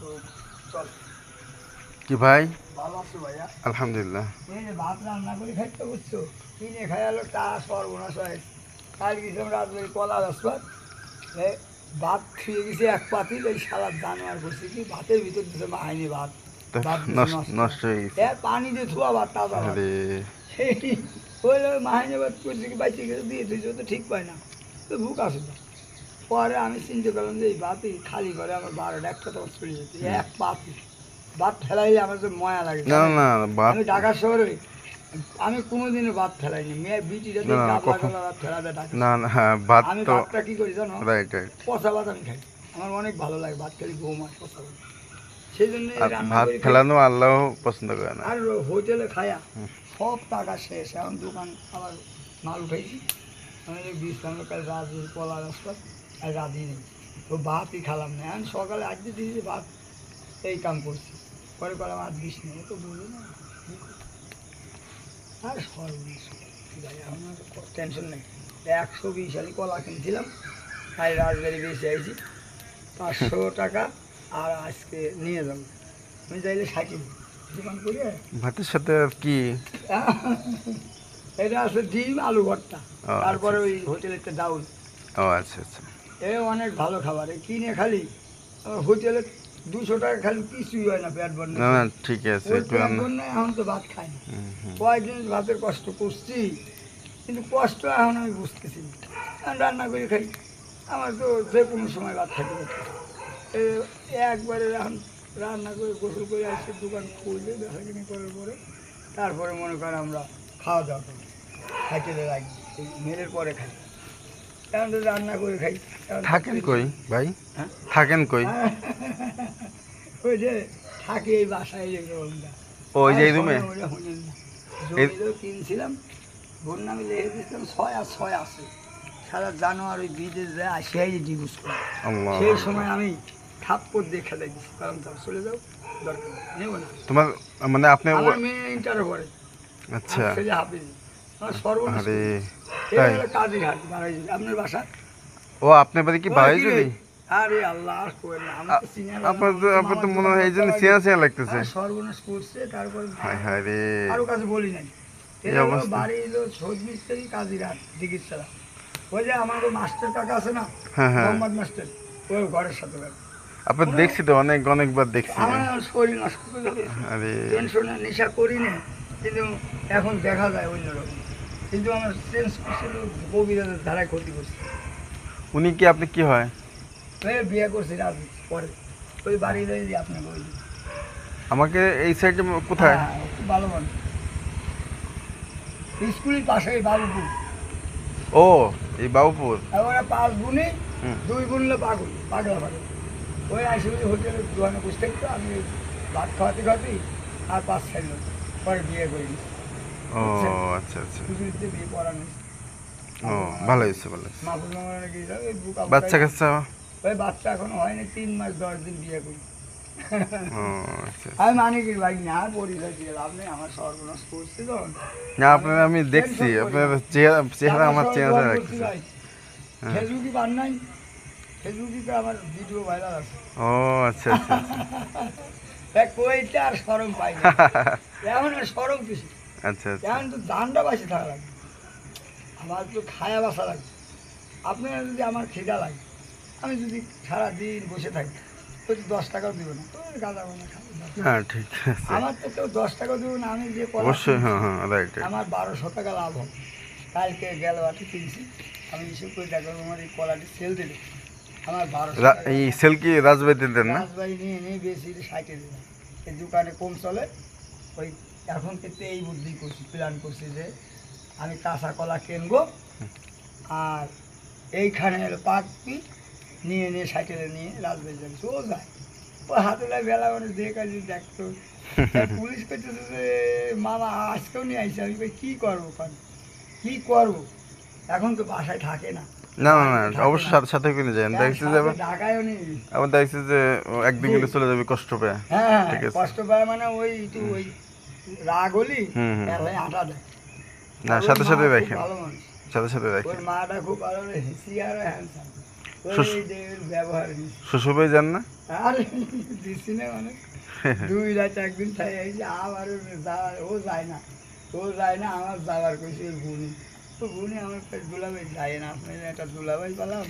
তো চল কি ভাই? ভালো আছো ভাইয়া? আলহামদুলিল্লাহ। এই যে ভাত রান্না করে খাইতে বুঝছো, কিনে খাইয়ালো তা সর্বনাশ হয়। কাল গেছিলাম রাজবাড়ি কলা রাজপাত, ভাত খেয়ে গেছি এক পাতিল, এই সারা জানোয়ার করছে কি ভাতের ভিতর দিতে মাহাইনি ভাত, তা ভাত দিছে নষ্ট। নষ্ট হয়ে গেছে। পানি দিয়ে ধোয়া ভাত, তাজা ভাত, আরে সেই হইলে মাহাইনি ভাত করছে কি বাইচে গেছে দিয়ে দিয়েছে, তো ঠিক পায় না, তো ভুক আসে না। পরে আমি চিন্তা করলাম যে এই ভাতই খালি করে আমার 12টা 1টা তখন চলে যেত, এক পাতি ভাত ফেলাইলে আমার তো ময়া লাগে। না না ভাত, আমি ঢাকা শহরে আমি কোনোদিনও ভাত ফেলাইনি, মেয়ে বিটিটা দিয়ে না গাবলা কখন, গাবলা ভাত ফেলা দেয় ঢাকা না শহরে। না হ্যাঁ ভাত আমি তো ভাতটা কী করি জানো, রাইট রাইট। পচা ভাত আমি খাই, আমার অনেক ভালো লাগে ভাত খেলে, ঘুম হয় পচা ভাত, সেই জন্য আর রান্না ভাত করে খাই। ফেলানো আল্লাহ পছন্দ করে না। আর হোটেলে খায়া সব টাকা শেষ, এখন দোকান আবার মাল উঠাইছি। আমি বিশ্রামের কাল রাত কলা রাস্তা আর রাধি নেই, তো ভাতই খালাম না। এখন সকালে আজকে দিয়েছি ভাত, এই কাম করছি, পরে করলাম আর দিস নেই, তো বুঝলি না। আর সর্বনাশ ভাই, এখন আর টেনশন নেই। 120 আলি কলা কিনছিলাম, তাই রাজবাড়ি বেশি আইছি 500 টাকা, আর আজকে নিয়ে যাবো আমি চাইলে সাইকেল দোকান করে। ভাতের সাথে আর কি? এটা আছে ডিম আলু ভর্তা, ও তারপরে আচ্ছা ওই হোটেলেরটা ডাউল। ও আচ্ছা আচ্ছা। এ অনেক ভালো খাবার, এ কিনে খালি হোটেলে 200 টাকা খালি কিছুই হয় না পেট ভরনা। না না ঠিক আছে ওই একটু পেট ভরনা এখন তো ভাত খাই না, কয়েকদিন ভাতের কষ্ট করছি, কিন্তু কষ্ট এখন আমি বুঝতেছি না। আমি রান্না করে খাই, আমার তো যে কোনো সময় ভাত খাইতে পারতেছি। একবারে এখন রান্না করে গোসল করে আসছে, দোকান খুললে বেচাকিনি করার পরে তারপরে মনে করেন আমরা খাওয়া দাওয়া করি, খাইতে রাখি, এই মেলের পরে খাই। এখন তো রান্না করে খাই। এখন থাকেন কই ভাই? হ্যাঁ থাকেন কই? ওই যে থাকে এই বাসায়, এই রুমটা ওই যে এই রুমে? জমিও কিনছিলাম, বোন নামে লিখে দিয়েছিলাম 6 আর 6 আছে, সারা জানুয়ারি বিদেশ যায় আসিয়াই ডিভোর্স করে। আল্লাহ সেই সময় আমি থাপ্পড় দিয়ে খেলে দিচ্ছি, কারণ তার চলে যাও, দরকার নেই, নেবো না। তোমার মানে আপনি আমার মেয়ে ইন্টারে পড়ে, আচ্ছা। আমার ছেলে হাফিজ, আমার সর্বনাশ আরে করেছে। এই তাই? হলো কাজীঘাট বাড়াইছি, আপনার বাসা? ও আপনার বাড়ি কি ওই ভাই কি রে? যদি? আরে আল্লাহ, আর কইেন না, আমি তো চিনি না, আপনার তো মনে হয় এই জন্য চেনা চেনা লাগতেছে। সর্বনাশ করছে। তারপর হায় হায় রে, কারো কাছে বলি নাই। এই এরা হলো অবস্থা। বাড়ি এলো সৌদ মিস্ত্রি কাজীঘাট দিঘির ছাড়া, ওই যে আমার মাস্টার কাকা আছে না, হ্যাঁ হ্যাঁ, মোহাম্মদ মাস্টার, ওই ঘরের সাথে থাকে। আপনার দেখছি তো অনেকবার দেখছি। আমার শরীর নষ্ট করে দিয়েছে, আরে টেনশনে নেশা করি না, কিন্তু এখন দেখা যায় অন্যরকম। কিন্তু আমার চেঞ্জ করছিল, কবিরাজের ধারায় ক্ষতি করছে। উনি কি আপনি কি হয়? বিয়ে করছি রাত পরে, ওই বাড়ি রয়ে যে আপনাকে ওই আমাকে এই সাইডে কোথায়? খুব ভালো মানুষ, স্কুলের পাশে বাবুপুর। ও এই বাবুপুর। ওরা 5 বোনে, হুম। 2 বোন হলো পাগলা পাগল। ওই আসে ওই হোটেলে দোকানে বসে থাকতো, আমি ওই ভাত খাওয়াতে খাওয়াতেই আর 5-6 লোক পরে বিয়ে করে দিচ্ছি। ও আচ্ছা আচ্ছা। পুজোতে বিয়ে পড়ানো, ও ভালো হয়েছে ভালো হয়েছে। মাহবুব মামারা গিয়েছিল ওই বুকা বাচ্চা কাচ্চা? ওই বাচ্চা এখনো হয়নি, 3 মাস 10 দিন বিয়ে করি। ও আচ্ছা। আমি মানি কি ভাই, না পরিচয় দিয়ে লাভ নেই, আমার সর্বনাশ করছে তো। না আপনার আমি দেখছি, আপনার চেহারা আমার চেহারা রাখতেছে। হ্যাঁ। ফেসবুকে পান নাই, ফেসবুকে আমার ভিডিও ভাইরাল আছে। ও আচ্ছা আচ্ছা আচ্ছা। কইটা আর সরম পাই না, এখন আর সরম কিছু, আচ্ছা আচ্ছা। এখন তো ধানটা বাসি থাকা লাগে, আমার তো খায়া বাসা লাগে। আপনারা যদি আমার খিদা লাগে, আমি যদি সারাদিন বসে থাকি, তো 10 টাকাও দিব না, তো গাঁদা বানা খাবো। হ্যাঁ ঠিক আছে। আমার তো কেউ 10 টাকা দেবো না, আমি যে কলা অবশ্যই কিনছি, হ্যাঁ হ্যাঁ রাইট। আমার 1200 টাকা লাভ হবে। কালকে গেল আটি কিনছি, আমি হিসেব করে দেখো আমার এই কলাটি সেল দিল, আমার 1200 টাকা। এই সেল কি রাজবাড়িতে দেন না? রাজবাড়ি নিয়ে নিয়ে বেশি 60 দিলাম, এই দোকানে কম চলে। ওই এখন কিন্তু এই বুদ্ধি করছি, প্ল্যান করছি যে আমি কাঁচা কলা কিনবো, আর এইখানে হলো পাকবি, নিয়ে নিয়ে সাইকেলে নিয়ে রাজবাড়ি যাবি, ও যায় ও হাতে লাগে বেলা মানে দেখে যদি দেখতো। পুলিশ করতেছে যে মামা আজকেও নিয়ে আইসি, আমি কই কী করবো কারণ কী করবো, এখন তো বাসায় থাকে না। না না না অবশ্যই সাথে সাথে কিনে যান, দেখছি যে ঢাকায়ও নিয়ে গেছি। আবার দেখছি যে একদিন গেলে চলে যাবে কষ্ট পেয়ে। হ্যাঁ ঠিক আছে। কষ্ট পায় মানে ওই একটু ওই রাগ হলি হুম হুম। এলাই আটা দেয়। না ওর সাথে মা সাথে খুব দেখেন, ভালো মানুষ, সাথে সাথে ওর দেখেন। মাটা খুব ভালো, হিসিয়ার হ্যান্ডসাম, ওই শ্বশুর- যে ব্যবহার শ্বশুর বাড়ি যান না? আর দিচ্ছি না মানে 2 রাত একদিন খাই আইছি আবার যাওয়ার ও যায় না আমার যাওয়ার কইছে বুনি তো বুনি আমার দুলাভাই যায় না আপনি একটা দুলাভাই পেলাম